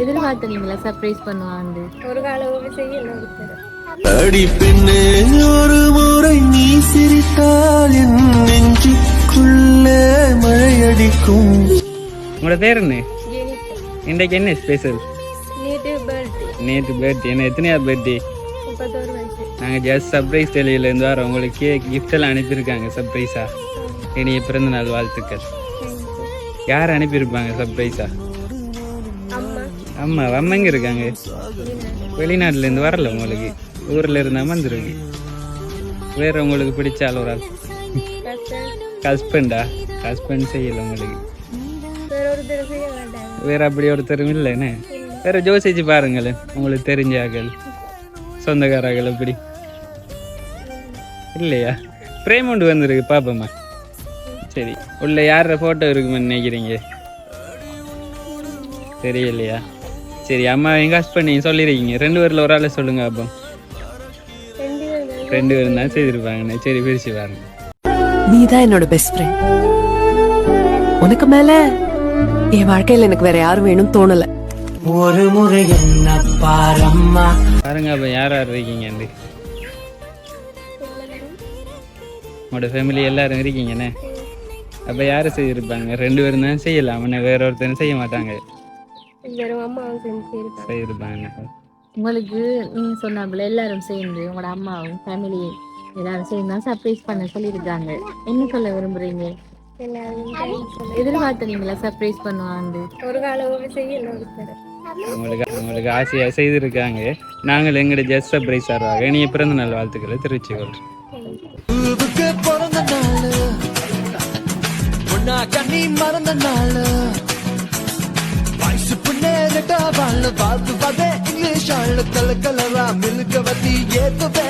எதிர்பார்த்தீங்களா surprise பண்ணுவாங்க? ஒரு காலம் செய்யணும். அடி பெண்ணே, ஒரு முறை நீ சிரித்தால் என் நெஞ்சுக்குள்ளே மழையடிக்கும். உங்களோட பேர் என்ன? இன்றைக்கு என்ன ஸ்பெஷல்? நேற்று பர்த்டே. என்ன எத்தனையா பர்த்டே? நாங்கள் ஜஸ்ட் சர்ப்ரைஸ் டெலிவிலேருந்து வரோம். உங்களுக்கு கேக் கிஃப்ட் எல்லாம் அனுப்பியிருக்காங்க சர்ப்ரைஸா. இனிய பிறந்த நாள் வாழ்த்துக்கள். யார் அனுப்பியிருப்பாங்க சர்ப்ரைஸா? அம்மா. அம்மா எங்கே இருக்காங்க? வெளிநாட்டுலேருந்து வரல, உங்களுக்கு ஊரில் இருந்தால் வந்துருக்கு. வேற உங்களுக்கு பிடிச்ச ஆள் ஒரு ஆள்? ஹஸ்பண்ட் செய்யல உங்களுக்கு? வேற அப்படி ஒருத்தரும் இல்லைன்னு? வேற யோசிச்சு பாருங்களேன், உங்களுக்கு தெரிஞ்சார்கள் சொந்தக்காரர்கள் அப்படி இல்லையா? பிரேம் ஒன்று வந்துருக்கு பாப்பம்மா. சரி, உள்ள யார போட்டோ இருக்குன்னு நினைக்கிறீங்க? தெரியலையா? சரி, அம்மா எங்க ஹஸ்பண்ட் நீங்க சொல்லிருக்கீங்க, 2 பேர்ல ஒரு ஆளை சொல்லுங்க. அப்போ 2 பேரும் தான் செய்திருப்பாங்க. சரி, பிரிச்சு பாருங்க. நீதான் என்னோட பெஸ்ட் ஃப்ரெண்ட். உனக்கு மேல என் வாழ்க்கையில எனக்கு வேற யாரும் வேணும் தோணல. ஒரு முறை என்ன பாரம்மா பாருங்க. அப்ப யார் யார் இருக்கீங்க? உங்களோட ஃபேமிலி எல்லாரும் இருக்கீங்கண்ணே. அப்ப யாரு செய்திருப்பாங்க? 2 பேரும் தான் செய்யலாம், வேற ஒருத்தரும் செய்ய மாட்டாங்க. செய்திருப்பாங்க. உங்களுக்கு நீங்க சொன்னாப்புல எல்லாரும் சேர்ந்து உங்களோட அம்மாவும் ஃபேமிலி எல்லாரும் சேர்ந்து தான் சர்ப்ரைஸ் பண்ண சொல்லியிருக்காங்க. என்ன சொல்ல விரும்புறீங்க? எதிர்பார்த்தீங்களா சர்ப்ரைஸ் பண்ணுவாங்க? ஒரு காலம் செய்யணும். உங்களுக்கு ஆசையா செய்திருக்காங்க. நாங்கள் எங்களுடைய ஜஸ்ட் சர்ப்ரைஸ் ஆடுவாங்க. இனிய பிறந்த நாள் வாழ்த்துக்களை தெரிவிச்சுக்கொள்றோம். மறந்த நாள் இங்கிலீஷ் கலரா மில்க வத்தி ஏத்துவே.